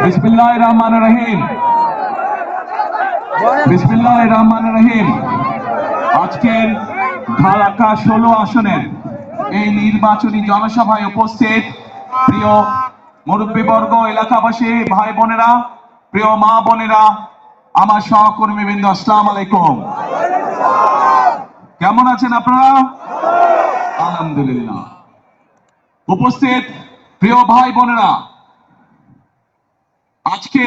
বিসমিল্লাহির রহমানির রহিম। বিসমিল্লাহির রহমানির রহিম। আজকের ঢাকা 16 আসনের এই নির্বাচনী জনসভায় উপস্থিত প্রিয় মুরব্বীবর্গ, এলাকাবাসী, ভাই বোনেরা, প্রিয় মা বোনেরা, আমার সহকর্মীবৃন্দ, আসসালামু আলাইকুম। কেমন আছেন আপনারা? আলহামদুলিল্লাহ। উপস্থিত প্রিয় ভাই বোনেরা, আজকে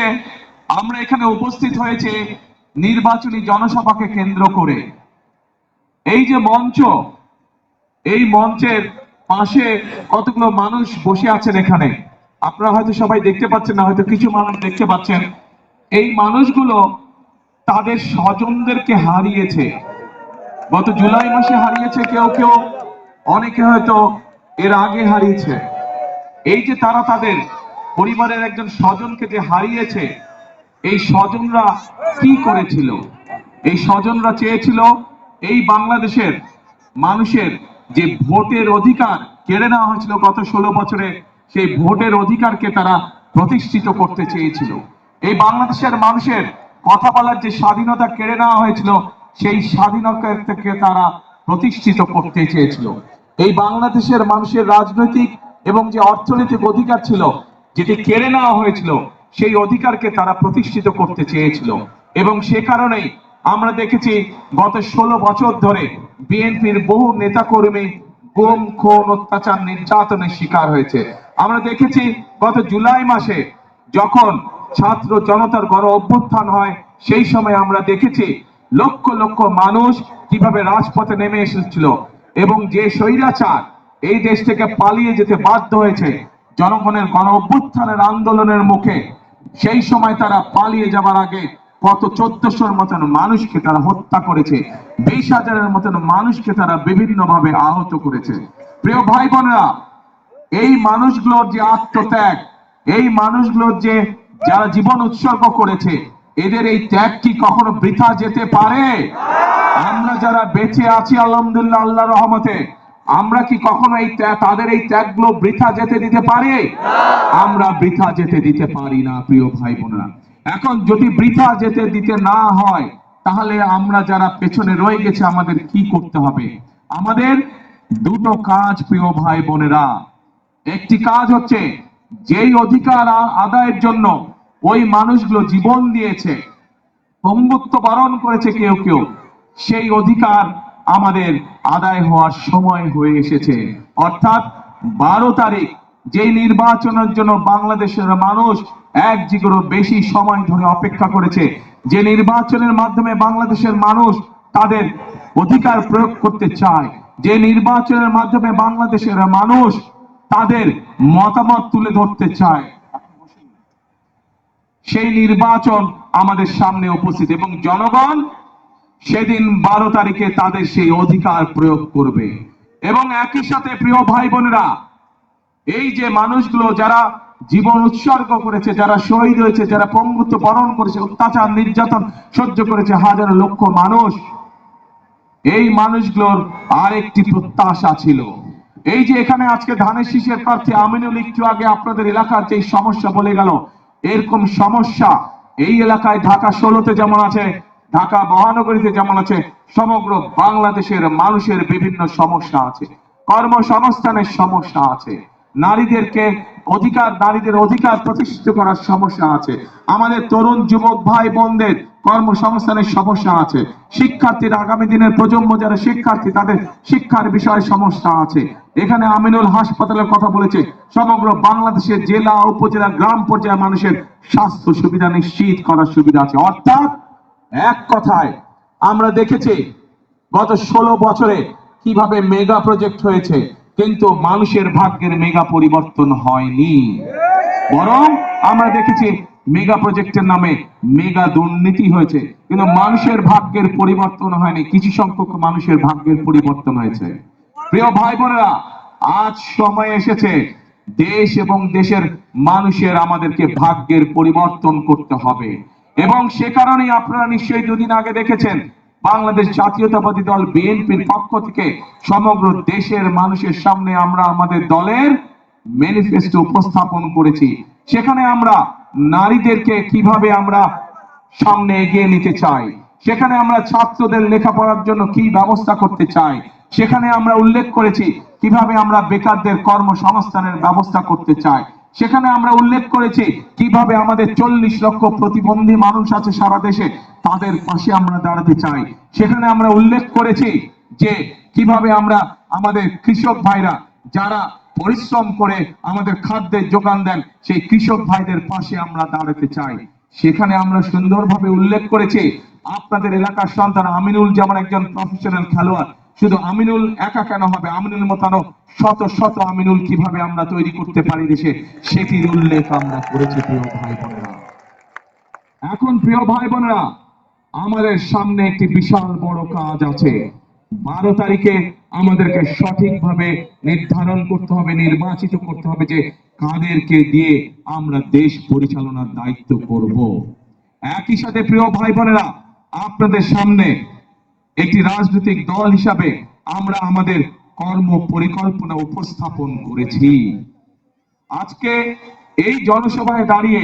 আমরা এখানে উপস্থিত হয়েছে নির্বাচনী জনসভাকে কেন্দ্র করে। এই যে মঞ্চ, এই মঞ্চের পাশে কতগুলো মানুষ বসে আছেন এখানে, আপনারা হয়তো সবাই দেখতে পাচ্ছেন না, হয়তো কিছু মানুষ দেখতে পাচ্ছেন। এই মানুষগুলো তাদের স্বজনদেরকে হারিয়েছে, গত জুলাই মাসে হারিয়েছে, কেউ কেউ, অনেকে হয়তো এর আগে হারিয়েছে। এই যে তারা তাদের পরিবারের একজন স্বজনকে যে হারিয়েছে, এই স্বজনরা কি করেছিল? এই স্বজনরা চেয়েছিল এই বাংলাদেশের মানুষের যে ভোটের অধিকার কেড়ে নেওয়া হয়েছিল গত 16 বছরে, সেই ভোটের অধিকারকে তারা প্রতিষ্ঠিত করতে চেয়েছিল। এই বাংলাদেশের মানুষের কথা বলার যে স্বাধীনতা কেড়ে নেওয়া হয়েছিল, সেই স্বাধীনতাকে তারা প্রতিষ্ঠিত করতে চেয়েছিল। এই বাংলাদেশের মানুষের রাজনৈতিক এবং যে অর্থনৈতিক অধিকার ছিল, যেটি কেড়ে নেওয়া হয়েছিল, সেই অধিকারকে তারা প্রতিষ্ঠিত করতে চেয়েছিল। এবং সে কারণেই আমরা দেখেছি গত 16 বছর ধরে বিএনপির বহু নেতাকর্মী গুম, খুন, অত্যাচার, নির্যাতনের শিকার হয়েছে। আমরা দেখেছি গত জুলাই মাসে যখন ছাত্র জনতার গণ অভ্যুত্থান হয়, সেই সময় আমরা দেখেছি লক্ষ লক্ষ মানুষ কিভাবে রাজপথে নেমে এসেছিল এবং যে স্বৈরাচার এই দেশ থেকে পালিয়ে যেতে বাধ্য হয়েছে জনগণের গণ অভ্যুত্থানের আন্দোলনের মুখে, সেই সময় তারা পালিয়ে যাবার আগে কত 1400-র মতন মানুষকে তারা হত্যা করেছে, 20,000-এর মতন মানুষকে তারা বিভিন্ন ভাবে আহত করেছে। প্রিয় ভাই বোনেরা, এই মানুষগুলোর যে আত্মত্যাগ, এই মানুষগুলোর যে যারা জীবন উৎসর্গ করেছে, এদের এই ত্যাগ কি কখনো বৃথা যেতে পারে? আমরা যারা বেঁচে আছি আলহামদুলিল্লাহ, আল্লাহর রহমতে, আমরা কি কখনো এই তাদের এই ত্যাগগুলো বৃথা যেতে দিতে পারি? আমরা বৃথা যেতে দিতে পারি না। প্রিয় ভাই বোনেরা, এখন যদি বৃথা যেতে দিতে না হয়, তাহলে আমরা যারা পেছনে রয়ে গেছে আমাদের কি করতে হবে? আমাদের দুটো কাজ প্রিয় ভাই বোনেরা। একটি কাজ হচ্ছে, যেই অধিকার আদায়ের জন্য ওই মানুষগুলো জীবন দিয়েছে, পঙ্গুত্ব বরণ করেছে কেউ কেউ, সেই অধিকার আমাদের আদায় হওয়ার সময় হয়ে এসেছে। অর্থাৎ 12 তারিখ যেই নির্বাচনের জন্য বাংলাদেশের মানুষ এক যুগেরও বেশি সময় ধরে অপেক্ষা করেছে, যে নির্বাচনের মাধ্যমে বাংলাদেশের মানুষ তাদের অধিকার প্রয়োগ করতে চায়, যে নির্বাচনের মাধ্যমে বাংলাদেশের মানুষ তাদের মতামত তুলে ধরতে চায়, সেই নির্বাচন আমাদের সামনে উপস্থিত এবং জনগণ সেদিন 12 তারিখে তাদের সেই অধিকার প্রয়োগ করবে। এবং একই সাথে প্রিয় ভাই বোনেরা, এই যে মানুষগুলো যারা জীবন উৎসর্গ করেছে, যারা শহীদ হয়েছে, যারা পঙ্গুত্ব বরণ করেছে, অত্যাচার নির্যাতন সহ্য করেছে হাজার লক্ষ মানুষ, এই মানুষগুলোর আরেকটি প্রত্যাশা ছিল। এই যে এখানে আজকে ধানের শীষের প্রার্থী আমিনুল একটু আগে আপনাদের এলাকার যে সমস্যা বলে গেল, এরকম সমস্যা এই এলাকায় ঢাকা 16-তে যেমন আছে, ঢাকা মহানগরীতে যেমন আছে, সমগ্র বাংলাদেশের মানুষের বিভিন্ন সমস্যা আছে। কর্মসংস্থানের সমস্যা আছে, নারীদের অধিকার প্রতিষ্ঠিত করার সমস্যা আছে, আমাদের তরুণ যুবক ভাই বোনদের কর্মসংস্থানের সমস্যা আছে, শিক্ষার্থীর আগামী দিনের প্রজন্ম যারা শিক্ষার্থী তাদের শিক্ষার বিষয়ে সমস্যা আছে। এখানে আমিনুল হাসপাতালের কথা বলেছে, সমগ্র বাংলাদেশের জেলা, উপজেলা, গ্রাম পর্যায়ে মানুষের স্বাস্থ্য সুবিধা নিশ্চিত করার সুবিধা আছে। অর্থাৎ এক কথায় আমরা দেখেছি গত 16 বছরে কিভাবে মেগা প্রজেক্ট হয়েছে, কিন্তু মানুষের ভাগ্যের মেগা পরিবর্তন হয়নি, বরং আমরা দেখেছি মেগা প্রজেক্টের নামে মেগা দুর্নীতি হয়েছে, কিন্তু মানুষের ভাগ্যের পরিবর্তন হয়নি। কিছু সংখ্যক মানুষের ভাগ্যের পরিবর্তন হয়েছে। প্রিয় ভাই বোনেরা, আজ সময় এসেছে দেশ এবং দেশের মানুষের আমাদেরকে ভাগ্যের পরিবর্তন করতে হবে। এবং সে কারণেই আপনারা নিশ্চয়ই দুদিন আগে দেখেছেন, বাংলাদেশ জাতীয়তাবাদী দল বিএনপির পক্ষ থেকে সমগ্র দেশের মানুষের সামনে আমরা আমাদের দলের ম্যানিফেস্টো উপস্থাপন করেছি। সেখানে আমরা নারীদেরকে কিভাবে আমরা সামনে এগিয়ে নিতে চাই, সেখানে আমরা ছাত্রদের লেখাপড়ার জন্য কি ব্যবস্থা করতে চাই, সেখানে আমরা উল্লেখ করেছি কিভাবে আমরা বেকারদের কর্মসংস্থানের ব্যবস্থা করতে চাই, সেখানে আমরা উল্লেখ করেছি কিভাবে আমাদের 40 লক্ষ প্রতিবন্ধী মানুষ আছে সারা দেশে, তাদের পাশে আমরা দাঁড়াতে চাই। সেখানে আমরা উল্লেখ করেছি যে কিভাবে আমরা আমাদের কৃষক ভাইরা যারা পরিশ্রম করে আমাদের খাদ্যের যোগান দেন, সেই কৃষক ভাইদের পাশে আমরা দাঁড়াতে চাই। সেখানে আমরা সুন্দরভাবে উল্লেখ করেছি আপনাদের এলাকার সন্তান আমিনুল যেমন একজন প্রফেশনাল খেলোয়াড়, শুধু আমিনুল একা কেন হবে, আমিনুল মতানো শত শত আমিনুল কিভাবে আমরা তৈরি করতে পারি দেশে, সেটির উল্লেখ আমরা করেছি। প্রিয় ভাই বোনেরা, এখন প্রিয় ভাই বোনেরা, আমাদের সামনে একটি বিশাল বড় কাজ আছে। 12 তারিখে আমাদেরকে সঠিকভাবে নির্ধারণ করতে হবে, নির্বাচিত করতে হবে যে কাদেরকে দিয়ে আমরা দেশ পরিচালনার দায়িত্ব করব। একই সাথে প্রিয় ভাই বোনেরা, আপনাদের সামনে একটি রাজনৈতিক দল হিসাবে আমরা আমাদের কর্ম পরিকল্পনা উপস্থাপন করেছি। আজকে এই জনসভায় দাঁড়িয়ে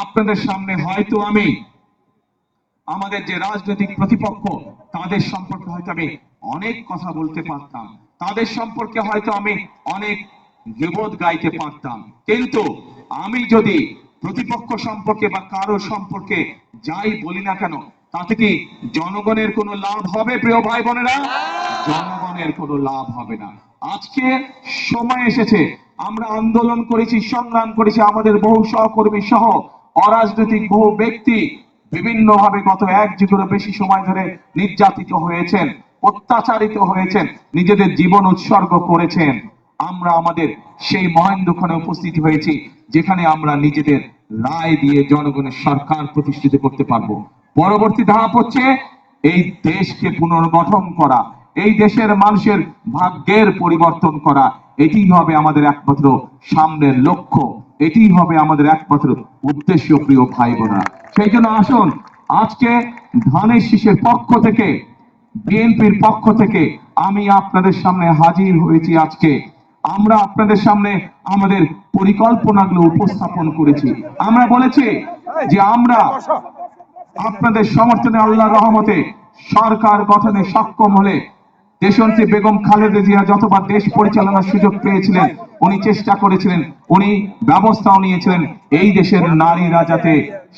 আপনাদের সামনে হয়তো আমি আমাদের যে রাজনৈতিক প্রতিপক্ষ তাদের সম্পর্কে হয়তো আমি অনেক কথা বলতে পারতাম, তাদের সম্পর্কে হয়তো আমি অনেক গীবত গাইতে পারতাম, কিন্তু আমি যদি প্রতিপক্ষ সম্পর্কে বা কারো সম্পর্কে যাই বলি না কেন, তাতে কি জনগণের কোনো লাভ হবে? প্রিয় ভাই বোনেরা, জনগণের কোনো লাভ হবে না। আজকে সময় এসেছে, আমরা আন্দোলন করেছি, সংগ্রাম করেছি, আমাদের বহু সহকর্মী সহ অরাজনৈতিক বহু ব্যক্তি বিভিন্ন ভাবে গত 1 যুগেরও বেশি সময় ধরে নির্যাতিত হয়েছেন, অত্যাচারিত হয়েছেন, নিজেদের জীবন উৎসর্গ করেছেন। আমরা আমাদের সেই মহেন্দ্রক্ষণে উপস্থিত হয়েছি যেখানে আমরা নিজেদের রায় দিয়ে জনগণের সরকার প্রতিষ্ঠিত করতে পারবো। পরবর্তী ধাপ হচ্ছে এই দেশকে পুনর্গঠন করা, এই দেশের মানুষের ভাগ্যের পরিবর্তন করা। এটি হবে আমাদের একমাত্র সামনের লক্ষ্য, এটি হবে আমাদের একমাত্র উদ্দেশ্য। প্রিয় ভাই বোনেরা, সেই জন্য আসুন আজকে ধানের শীষের পক্ষ থেকে, বিএনপির পক্ষ থেকে আমি আপনাদের সামনে হাজির হয়েছি। আজকে আমরা আপনাদের সামনে আমাদের পরিকল্পনাগুলো উপস্থাপন করেছি। আমরা বলেছি যে আমরা আপনাদের সমর্থনে আল্লাহর রহমতে সরকার গঠনে সক্ষম হলে দেশনেত্রী বেগম খালেদা জিয়া যতবার দেশ পরিচালনার সুযোগ পেয়েছিলেন, উনি চেষ্টা করেছিলেন, উনি ব্যবস্থাও নিয়েছিলেন এই দেশের নারীরা যাতে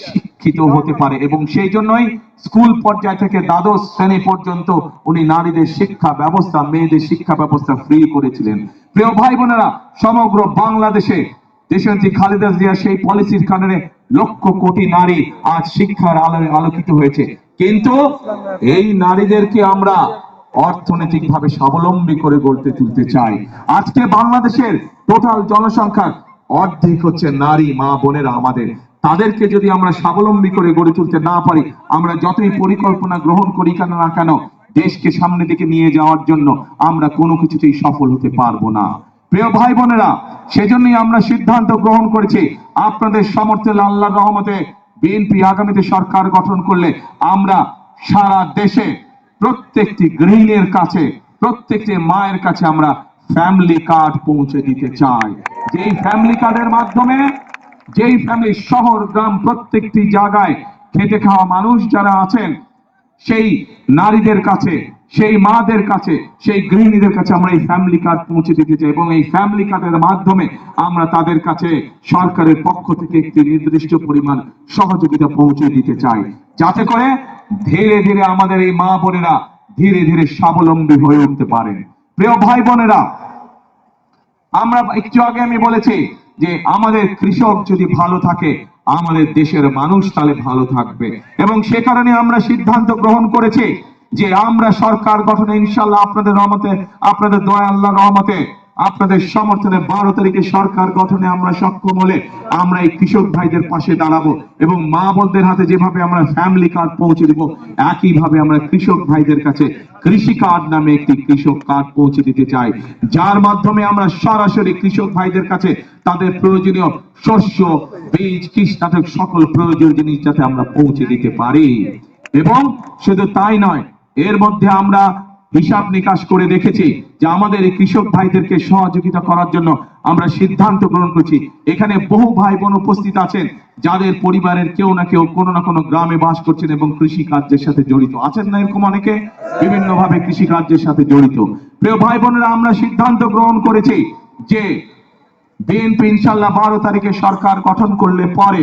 শিক্ষিত হতে পারে, এবং সেই জন্যই স্কুল পর্যায় থেকে দ্বাদশ শ্রেণী পর্যন্ত উনি নারীদের শিক্ষা ব্যবস্থা, মেয়েদের শিক্ষা ব্যবস্থা ফ্রি করেছিলেন। প্রিয় ভাই বোনেরা, সমগ্র বাংলাদেশে দেশনেত্রী খালেদা জিয়া সেই পলিসির কারণে লক্ষ কোটি নারী আজ শিক্ষার আলোয় আলোকিত হয়েছে। কিন্তু এই নারীদেরকে আমরা অর্থনৈতিক ভাবে স্বাবলম্বী করে গড়তে তুলতে চাই। আজকে বাংলাদেশের টোটাল জনসংখ্যার অর্ধেক হচ্ছে নারী, মা বোনেরা আমাদের। তাদেরকে যদি আমরা স্বাবলম্বী করে গড়ে তুলতে না পারি, আমরা যতই পরিকল্পনা গ্রহণ করি কেন না কেন, দেশকে সামনের দিকে নিয়ে যাওয়ার জন্য আমরা কোনো কিছুতেই সফল হতে পারবো না। প্রিয় ভাই বোনেরা, সেজন্যই আমরা সিদ্ধান্ত গ্রহণ করেছি আপনাদের সমর্থনে আল্লাহর রহমতে বিএনপি আগামীতে সরকার গঠন করলে আমরা সারা দেশে প্রত্যেকটি গৃহিণীর কাছে, প্রত্যেকটি মায়ের কাছে আমরা ফ্যামিলি কার্ড পৌঁছে দিতে চাই। যেই ফ্যামিলি কার্ডের মাধ্যমে যেই ফ্যামিলি শহর গ্রাম প্রত্যেকটি জায়গায় খেটে খাওয়া মানুষ যারা আছেন, সেই নারীদের কাছে, সেই মাদের কাছে, সেই গৃহিণীদের কাছে আমরা এই ফ্যামিলি কার্ড পৌঁছে দিতে চাই, এবং এই ফ্যামিলি কার্ডের মাধ্যমে আমরা তাদের কাছে সরকারের পক্ষ থেকে একটি নির্দিষ্ট পরিমাণ সহযোগিতা পৌঁছে দিতে চাই, যাতে করে ধীরে ধীরে আমাদের এই মা বোনেরা ধীরে ধীরে স্বাবলম্বী হয়ে উঠতে পারেন। প্রিয় ভাই বোনেরা, আমরা একটু আগে আমি বলেছি যে আমাদের কৃষক যদি ভালো থাকে, আমাদের দেশের মানুষ তাহলে ভালো থাকবে, এবং সে কারণে আমরা সিদ্ধান্ত গ্রহণ করেছি যে আমরা সরকার গঠনে ইনশাআল্লাহ আপনাদের রহমতে, আপনাদের দয়া আল্লাহর রহমতে, আপনাদের সমর্থনে 12 তারিখে সরকার গঠনে আমরা সক্ষম হলে আমরা এই কৃষক ভাইদের পাশে দাঁড়াবো, এবং মা বোনদের হাতে যেভাবে আমরা ফ্যামিলি কার্ড পৌঁছে দেব, একইভাবে আমরা কৃষক ভাইদের কাছে কৃষি কার্ড নামে একটি কৃষক কার্ড পৌঁছে দিতে চাই, যার মাধ্যমে আমরা সরাসরি কৃষক ভাইদের কাছে তাদের প্রয়োজনীয় শস্য, বীজ, কীটনাশক সকল প্রয়োজনীয় জিনিস যাতে আমরা পৌঁছে দিতে পারি। এবং শুধু তাই নয়, এর মধ্যে আমরা হিসাব নিকাশ করে দেখেছি যে আমাদের এই কৃষক ভাইদেরকে সহযোগিতা করার জন্য আমরা সিদ্ধান্ত গ্রহণ করছি। এখানে বহু ভাই বোন উপস্থিত আছেন যাদের পরিবারের কেউ না কেউ কোনো না কোনো গ্রামে বাস করছেন এবং কৃষি কার্যের সাথে জড়িত আছেন, না এরকম অনেকে বিভিন্ন ভাবে কৃষি কার্যের সাথে জড়িত। প্রিয় ভাই বোনেরা, আমরা সিদ্ধান্ত গ্রহণ করেছি যে বিএনপি ইনশাল্লাহ 12 তারিখে সরকার গঠন করলে পরে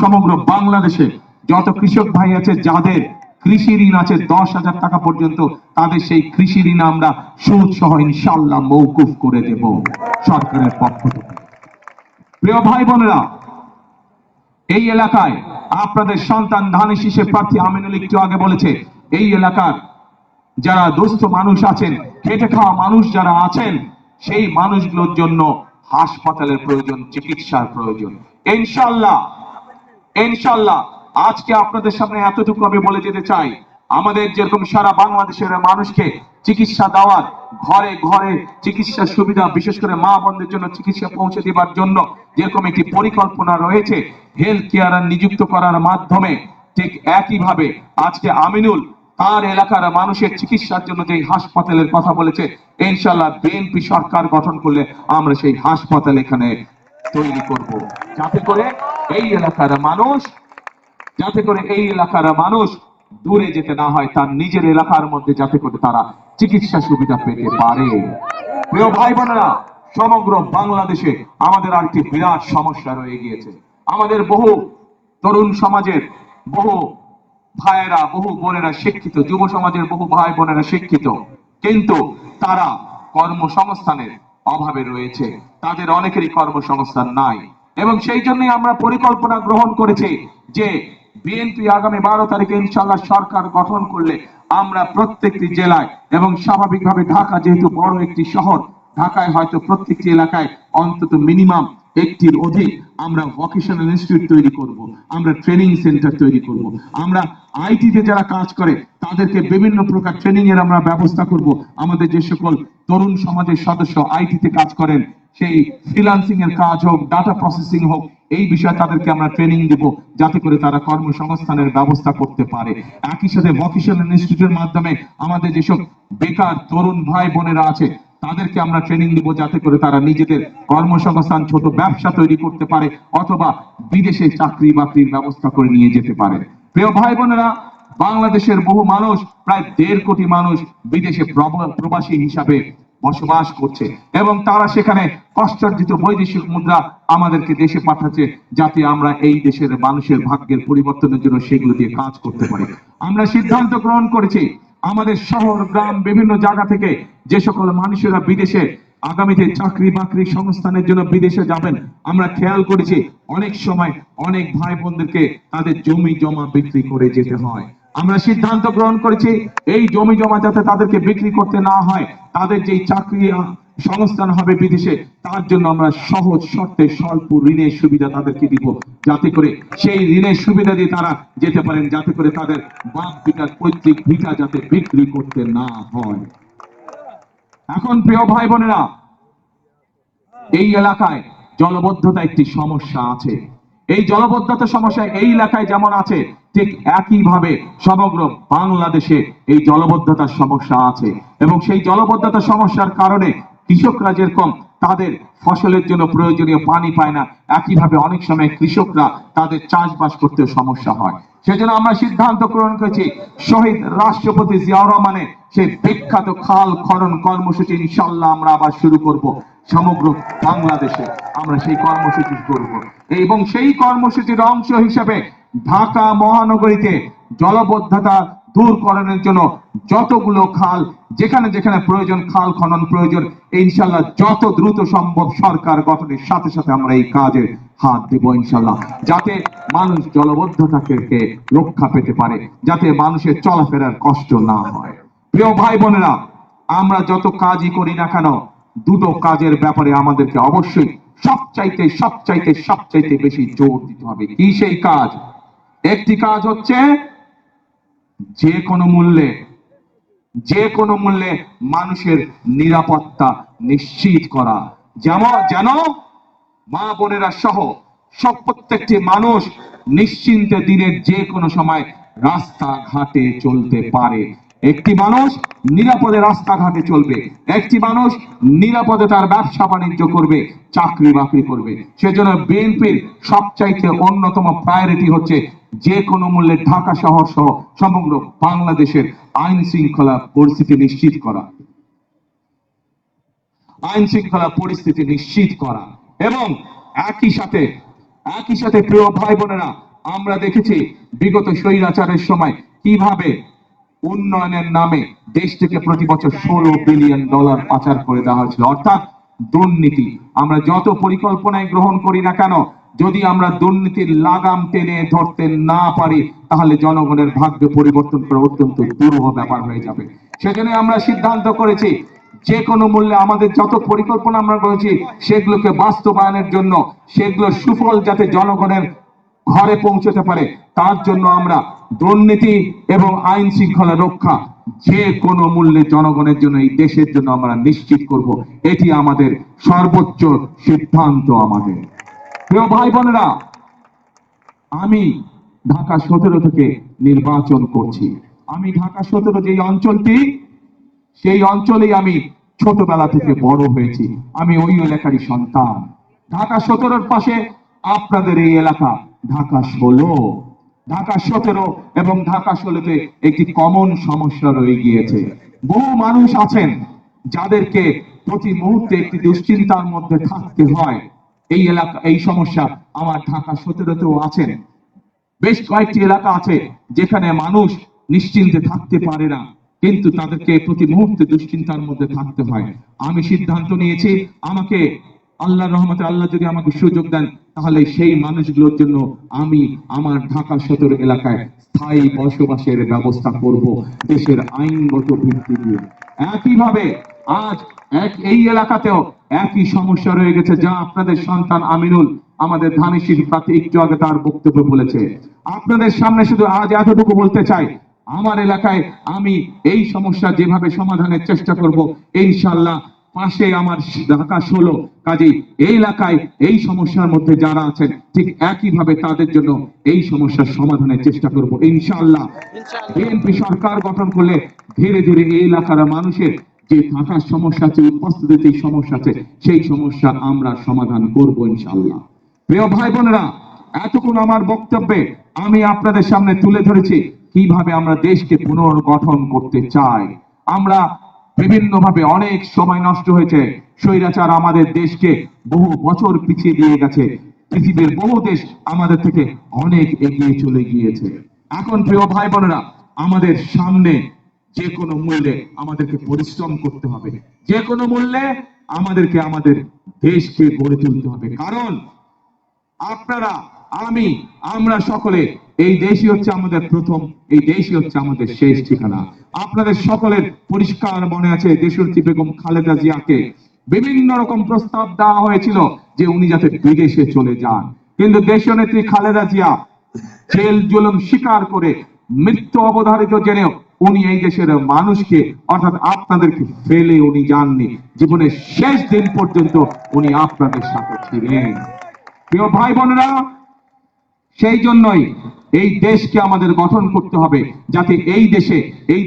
সমগ্র বাংলাদেশে যত কৃষক ভাই আছে যাদের কৃষি ঋণ আছে 10,000 টাকা পর্যন্ত, তাদের সেই কৃষি ঋণ আমরা সুদ সহ ইনশাল্লাহ মওকুফ করে দেব সরকারের পক্ষ থেকে। প্রিয় ভাই বোনেরা, এই এলাকায় আপনাদের সন্তান ধানের শীষে প্রার্থী আমিনুল একটু আগে বলেছে, এই এলাকার যারা দুস্থ মানুষ আছেন, খেটে খাওয়া মানুষ যারা আছেন, সেই মানুষগুলোর জন্য হাসপাতালের প্রয়োজন, চিকিৎসার প্রয়োজন। ইনশাল্লাহ ইনশাল্লাহ আজকে আপনাদের সামনে এতটুকু আমি বলে যেতে চাই, আমাদের যেরকম সারা বাংলাদেশের মানুষকে চিকিৎসা দেওয়ার, ঘরে ঘরে চিকিৎসা সুবিধা, বিশেষ করে মা বোনদের জন্য চিকিৎসা পৌঁছে দেওয়ার জন্য যেরকম একটি পরিকল্পনা রয়েছে হেলথ কেয়ার নিযুক্ত করার মাধ্যমে, ঠিক একইভাবে আজকে আমিনুল তার এলাকার মানুষের চিকিৎসার জন্য যে হাসপাতালের কথা বলেছে, ইনশাল্লাহ বিএনপি সরকার গঠন করলে আমরা সেই হাসপাতাল এখানে তৈরি করব, যাতে করে এই এলাকার মানুষ দূরে যেতে না হয়, তার নিজের এলাকার মধ্যে যাতে করে তারা চিকিৎসা সুবিধা পেতে পারে। প্রিয় ভাই বোনেরা, সমগ্র বাংলাদেশে আমাদের আরেকটি বিরাট সমস্যা রয়ে গিয়েছে। আমাদের বহু তরুণ সমাজের বহু ভাইয়েরা, বহু বোনেরা শিক্ষিত, যুব সমাজের বহু ভাই বোনেরা শিক্ষিত, কিন্তু তারা কর্মসংস্থানের অভাবে রয়েছে, তাদের অনেকেরই কর্মসংস্থান নাই। এবং সেই জন্যই আমরা পরিকল্পনা গ্রহণ করেছি যে বিএনপি আগামী 12 তারিখে ইনশাল্লাহ সরকার গঠন করলে আমরা প্রত্যেকটি জেলায়, এবং স্বাভাবিকভাবে ঢাকা যেহেতু বড় একটি শহর, ঢাকায় হয়তো প্রত্যেকটি এলাকায় অন্তত মিনিমাম একটির অধিক আমরা ভোকেশনাল ইনস্টিটিউট তৈরি করব, আমরা ট্রেনিং সেন্টার তৈরি করব, আমরা আইটিতে যারা কাজ করে তাদেরকে বিভিন্ন প্রকার ট্রেনিং এর আমরা ব্যবস্থা করব। আমাদের যে সকল তরুণ সমাজের সদস্য আইটিতে কাজ করেন, সেই ফ্রিল্যান্সিং এর কাজ হোক, ডাটা প্রসেসিং হোক, এই বিষয়ে তাদেরকে আমরা ট্রেনিং দেব যাতে করে তারা কর্মসংস্থানের ব্যবস্থা করতে পারে। একই সাথে ভোকেশনাল ইনস্টিটিউটের মাধ্যমে আমাদের যেসব বেকার তরুণ ভাই বোনেরা আছে তাদেরকে আমরা ট্রেনিং দিব যাতে করে তারা নিজেদের কর্মসংস্থান, ছোট ব্যবসা তৈরি করতে পারে অথবা বিদেশে চাকরি বাকরির ব্যবস্থা করে নিয়ে যেতে পারে। প্রিয় ভাই বোনেরা, বাংলাদেশের বহু মানুষ, প্রায় 1.5 কোটি মানুষ বিদেশে প্রবাসী হিসাবে বসবাস করছে এবং তারা সেখানে কষ্টার্জিত বৈদেশিক মুদ্রা আমাদেরকে দেশে পাঠাচ্ছে যাতে আমরা এই দেশের মানুষের ভাগ্যের পরিবর্তনের জন্য সেগুলো দিয়ে কাজ করতে পারি। আমরা সিদ্ধান্ত গ্রহণ করেছি আমাদের শহর গ্রাম বিভিন্ন জায়গা থেকে যে সকল মানুষেরা বিদেশে আগামীতে চাকরি বাকরি সংস্থানের জন্য বিদেশে যাবেন, আমরা খেয়াল করেছি অনেক সময় অনেক ভাই বোনদেরকে তাদের জমি জমা বিক্রি করে যেতে হয়। আমরা সিদ্ধান্ত গ্রহণ করেছি এই জমি জমা যাতে তাদেরকে বিক্রি করতে না হয়, তাদের যেই চাকরি সংস্থান হবে বিদেশে তার জন্য আমরা সহজ শর্তে স্বল্প ঋণের সুবিধা তাদেরকে দিব, যাতে করে সেই ঋণের সুবিধা দিয়ে তারা যেতে পারেন, যাতে করে তাদের বাপ পিতার পৈতৃক ভিটা যাতে বিক্রি করতে না হয়। এখন প্রিয় ভাই বোনেরা, এই এলাকায় জলবদ্ধতা একটি সমস্যা আছে। এই জলবদ্ধতা সমস্যা এই এলাকায় যেমন আছে, ঠিক একইভাবে সমগ্র বাংলাদেশে এই জলবদ্ধতার সমস্যা আছে এবং সেই জলবদ্ধতা সমস্যার কারণে কৃষকরা যেরকম তাদের ফসলের জন্য প্রয়োজনীয় পানি পায় না, একইভাবে অনেক সময় কৃষকরা তাদের চাষবাস করতে সমস্যা হয়। সেজন্য আমরা সিদ্ধান্ত গ্রহণ করেছি শহীদ রাষ্ট্রপতি জিয়াউর রহমানের সেই বিখ্যাত খাল খনন কর্মসূচি ইনশাআল্লাহ আমরা আবার শুরু করব। সমগ্র বাংলাদেশে আমরা সেই কর্মসূচি করব এবং সেই কর্মসূচির অংশ হিসেবে ঢাকা মহানগরীতে জলবদ্ধতা দূরকরণের জন্য যতগুলো খাল, যেখানে যেখানে প্রয়োজন খাল খনন প্রয়োজন, ইনশাআল্লাহ যত দ্রুত সম্ভব সরকার গঠনের সাথে সাথে আমরা এই কাজে হাত দেব ইনশাআল্লাহ, যাতে মানুষ জলবদ্ধতা থেকে রক্ষা পেতে পারে, যাতে মানুষের চলাফেরার কষ্ট না হয়। প্রিয় ভাই বোনেরা, আমরা যত কাজই করি না কেন, দুটো কাজের ব্যাপারে আমাদেরকে অবশ্যই সবচাইতে বেশি জোর দিতে হবে। কি সেই কাজ? একটি কাজ হচ্ছে যে কোনো মূল্যে মানুষের নিরাপত্তা নিশ্চিত করা, যেন মা বোনেরা সহ প্রত্যেকটি মানুষ নিশ্চিন্তে দিনের যে কোনো সময় রাস্তাঘাটে চলতে পারে। একটি মানুষ নিরাপদে রাস্তাঘাটে চলবে, একটি মানুষ নিরাপদে তার ব্যবসা বাণিজ্য করবে, চাকরি বাকরি করবে। সেজন্য বিএনপির সবচাইতে অন্যতম প্রায়োরিটি হচ্ছে যে কোনো মূল্যে ঢাকা শহর সহ সমগ্র বাংলাদেশের আইন শৃঙ্খলা পরিস্থিতি নিশ্চিত করা, আইন শৃঙ্খলা পরিস্থিতি নিশ্চিত করা। এবং একই সাথে প্রিয় ভাই বোনেরা, আমরা দেখেছি বিগত স্বৈরাচারের সময় কিভাবে উন্নয়নের নামে দেশ থেকে প্রতি বছর $16 বিলিয়ন পাচার করে দেওয়া হয়েছিল, অর্থাৎ দুর্নীতি। আমরা যত পরিকল্পনায় গ্রহণ করি না কেন, যদি আমরা দুর্নীতির লাগাম টেনে ধরতে না পারি, তাহলে জনগণের ভাগ্য পরিবর্তন করা অত্যন্ত দুরূহ ব্যাপার হয়ে যাবে। সেজন্য আমরা সিদ্ধান্ত করেছি যে কোনো মূল্যে আমাদের যত পরিকল্পনা আমরা করেছি সেগুলোকে বাস্তবায়নের জন্য, সেগুলোর সুফল যাতে জনগণের ঘরে পৌঁছতে পারে, তার জন্য আমরা দুর্নীতি এবং আইন শৃঙ্খলা রক্ষা যে কোনো মূল্যে জনগণের জন্য, এই দেশের জন্য আমরা নিশ্চিত করব। এটি আমাদের সর্বোচ্চ সিদ্ধান্ত। আমাদের প্রিয় ভাই বোনেরা, আমি ঢাকা 17 থেকে নির্বাচন করছি। আমি ঢাকা 17 যে অঞ্চলটি, সেই অঞ্চলেই আমি ছোটবেলা থেকে বড় হয়েছি। আমি ওই এলাকারই সন্তান। ঢাকা 17-র পাশে আপনাদের এই এলাকা ঢাকা 16। ঢাকা 17 এবং ঢাকা 16-তে একটি কমন সমস্যা রয়ে গিয়েছে। বহু মানুষ আছেন যাদেরকে প্রতি মুহূর্তে একটি দুশ্চিন্তার মধ্যে থাকতে হয়। এই এলাকা, এই সমস্যা আমার ঢাকা 17-তেও আছেন। বেশ কয়েকটি এলাকা আছে যেখানে মানুষ নিশ্চিন্তে থাকতে পারে না, কিন্তু তাদেরকে প্রতি মুহূর্তে দুশ্চিন্তার মধ্যে থাকতে হয়। আমি সিদ্ধান্ত নিয়েছি, আমাকে আল্লাহর রহমতে আল্লাহ যদি আমাকে সুযোগ দেন, তাহলে সেই মানুষগুলোর জন্য আমি আমার ঢাকা 17 এলাকায় স্থায়ী বসবাসের ব্যবস্থা করব, দেশের আইনগত ভিত্তি দিয়ে। একইভাবে আজ এই এলাকাতেও একই সমস্যা রয়ে গেছে, যা আপনাদের সন্তান আমিনুল, আমাদের ধানেশীর প্রার্থী, একটু আগে তার বক্তব্য বলেছে। আপনাদের সামনে শুধু আজ এতটুকু বলতে চাই, আমার এলাকায় আমি এই সমস্যা যেভাবে সমাধানের চেষ্টা করব, ইনশাআল্লাহ পাশে আমার ঢাকা 16, কাজেই এই এলাকায় এই সমস্যার মধ্যে যারা আছেন ঠিক একইভাবে তাদের জন্য এই সমস্যার সমাধানের চেষ্টা করব ইনশাআল্লাহ। বিএনপি সরকার গঠন করলে ধীরে ধীরে এই এলাকার মানুষের যে থাকার সমস্যা আছে, উপস্থিতির যে সমস্যা আছে, সেই সমস্যা আমরা সমাধান করব ইনশাআল্লাহ। প্রিয় ভাই বোনেরা, এতক্ষণ আমার বক্তব্যে আমি আপনাদের সামনে তুলে ধরেছি কিভাবে আমরা দেশকে পুনর্গঠন করতে চাই। আমরা বিভিন্নভাবে অনেক সময় নষ্ট হয়েছে। স্বৈরাচার আমাদের দেশকে বহু বছর পিছিয়ে দিয়ে গেছে। পৃথিবীর বহু দেশ আমাদের থেকে অনেক এগিয়ে চলে গিয়েছে। এখন প্রিয় ভাই বোনেরা, আমাদের সামনে যে কোনো মূল্যে আমাদেরকে পরিশ্রম করতে হবে, যে কোনো মূল্যে আমাদেরকে আমাদের দেশকে গড়ে তুলতে হবে। কারণ আপনারা, আমি, আমরা সকলে, এই দেশই হচ্ছে আমাদের প্রথম, এই দেশই হচ্ছে আমাদের শেষ ঠিকানা। আপনাদের সকলের পরিষ্কার মনে আছে, দেশনেত্রী বেগম খালেদা জিয়াকে বিভিন্ন রকম প্রস্তাব দেওয়া হয়েছিল যে উনি যাতে বিদেশে চলে যান, কিন্তু দেশনেত্রী খালেদা জিয়া জেল জুলুম স্বীকার করে মৃত্যু অবধারিত জেনেও উনি এই দেশের মানুষকে, অর্থাৎ আপনাদেরকে ফেলে উনি যাননি। জীবনের শেষ দিন পর্যন্ত উনি আপনাদের সাথে ছিলেন। প্রিয় ভাই বোনেরা, সেই জন্যই এই দেশকে আমাদের গঠন করতে হবে, যাতে এই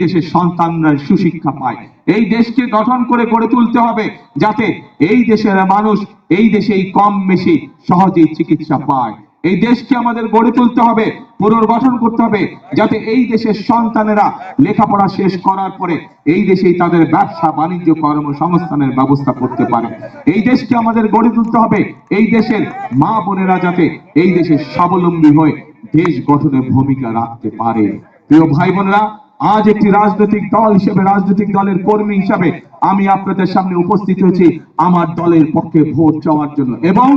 দেশের সন্তানরা সুশিক্ষা পায়। এই দেশকে গঠন করে গড়ে তুলতে হবে যাতে এই দেশের মানুষ এই দেশেই কম বেশি সহজেই চিকিৎসা পায়। এই দেশকে আমাদের গড়ে তুলতে হবে, পুনর্গঠন করতে হবে, যাতে এই দেশের সন্তানেরা লেখাপড়া শেষ করার পরে এই দেশেই তাদের ব্যবসা বাণিজ্য কর্মসংস্থানের ব্যবস্থা করতে পারে। এই দেশকে আমাদের গড়ে তুলতে হবে, এই দেশের মা বোনেরা যাতে এই দেশের স্বাবলম্বী হয়ে দেশ গঠনে ভূমিকা রাখতে পারে। প্রিয় ভাই বোনেরা, আজ একটি রাজনৈতিক দল হিসেবে, রাজনৈতিক দলের কর্মী হিসেবে আমি আপনাদের সামনে উপস্থিত হয়েছি আমার দলের পক্ষে ভোট চাওয়ার জন্য। এবং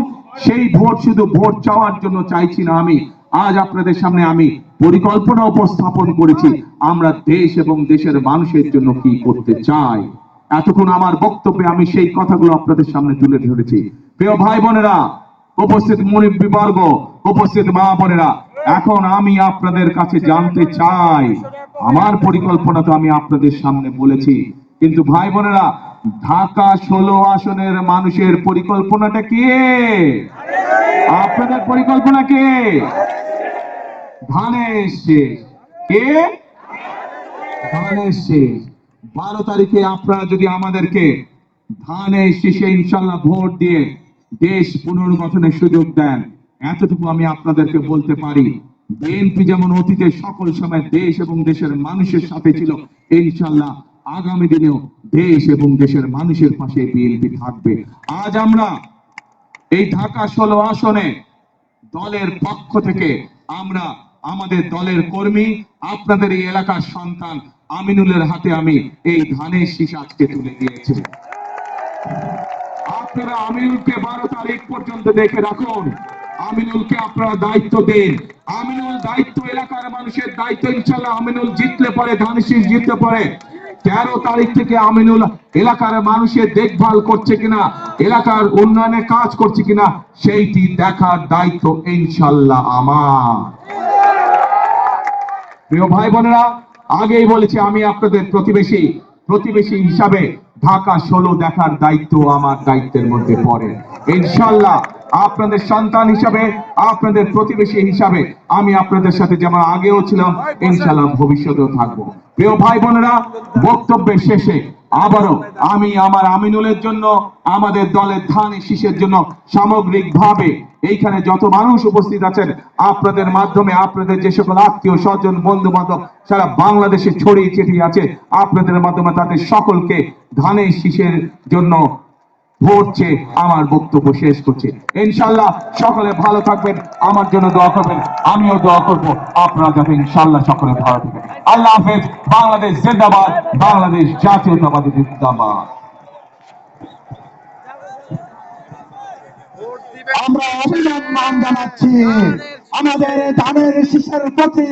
সেই ভোট শুধু ভোট চাওয়ার জন্য চাইছি না, আমি আজ আপনাদের সামনে আমি পরিকল্পনা উপস্থাপন করেছি আমরা দেশ এবং দেশের মানুষের জন্য কি করতে চাই। এতক্ষণ আমার বক্তব্যে আমি সেই কথাগুলো আপনাদের সামনে তুলে ধরেছি। প্রিয় ভাই বোনেরা, উপস্থিত মুরব্বীবর্গ, উপস্থিত মা বোনেরা, এখন আমি আপনাদের কাছে জানতে চাই, আমার পরিকল্পনা তো আমি আপনাদের সামনে বলেছি, কিন্তু ভাই বোনেরা, ঢাকা 16 আসনের মানুষের পরিকল্পনাটা কি? আপনাদের পরিকল্পনা কি? ধানের শেষ কে? ধানের শীষ 12 তারিখে আপনারা যদি আমাদেরকে ধানের শীষে ইনশাল্লাহ ভোট দিয়ে দেশ পুনর্গঠনের সুযোগ দেন, এতটুকু আমি আপনাদেরকে বলতে পারি, বিএনপি যেমন অতীতে সকল সময় দেশ এবং দেশের মানুষের সাথে ছিল, ইনশাল্লাহ আগামী দিনেও দেশ এবং দেশের মানুষের পাশে বিএনপি থাকবে। আজ আমরা এই ঢাকা 16 আসনে দলের পক্ষ থেকে আমরা আমাদের দলের কর্মী, আপনাদের এই এলাকার সন্তান আমিনুলের হাতে আমি এই ধানের শীষ আজকে তুলে দিয়েছি। আপনারা আমিনুলকে 12 তারিখ পর্যন্ত দেখে রাখুন। আমিনুলকে আপনারা দায়িত্ব দিন। আমিনুল দায়িত্ব, এলাকার মানুষের দায়িত্ব। ইনশাল্লাহ আমিনুল জিতলে পরে, ধানের শীষ জিতলে পরে 13 তারিখ থেকে আমিনুল এলাকার মানুষের দেখভাল করছে কিনা, এলাকার উন্নয়নে কাজ করছে কিনা, সেইটি দেখার দায়িত্ব ইনশাল্লাহ আমার। প্রিয় ভাই বোনেরা, আগেই বলেছি আমি আপনাদের প্রতিবেশী হিসাবে ঢাকা 16 দেখার দায়িত্ব আমার দায়িত্বের মধ্যে পড়ে। ইনশাল্লাহ আপনাদের সন্তান হিসাবে, আপনাদের প্রতিবেশী হিসাবে আমি আপনাদের সাথে যেমন আগেও ছিলাম, ইনশাল্লাহ ভবিষ্যতেও থাকবো। প্রিয় ভাই বোনেরা, বক্তব্যের শেষে আবারও আমি আমার আমিনুলের জন্য, আমাদের দলের ধানের শীষের জন্য সামগ্রিকভাবে এইখানে যত মানুষ উপস্থিত আছেন, আপনাদের মাধ্যমে আপনাদের যে সকল আত্মীয় স্বজন বন্ধু বান্ধব সারা বাংলাদেশে ছড়িয়ে ছিটিয়ে আছে, আপনাদের মাধ্যমে তাদের সকলকে ধানের শীষের জন্য ভোট চেয়ে আমার বক্তব্য শেষ করছি। ইনশাল্লাহ সকলে ভালো থাকবেন, আমার জন্য দোয়া করবেন, আমিও দোয়া করব আপনারা যাতে ইনশাল্লাহ সকলে ভালো থাকবেন। আল্লাহ হাফেজ। বাংলাদেশ জিন্দাবাদ, বাংলাদেশ জাতীয়তাবাদী জিন্দাবাদ। আমরা অভিনন্দন জানাচ্ছি আমাদের ধানের শীষের প্রতি।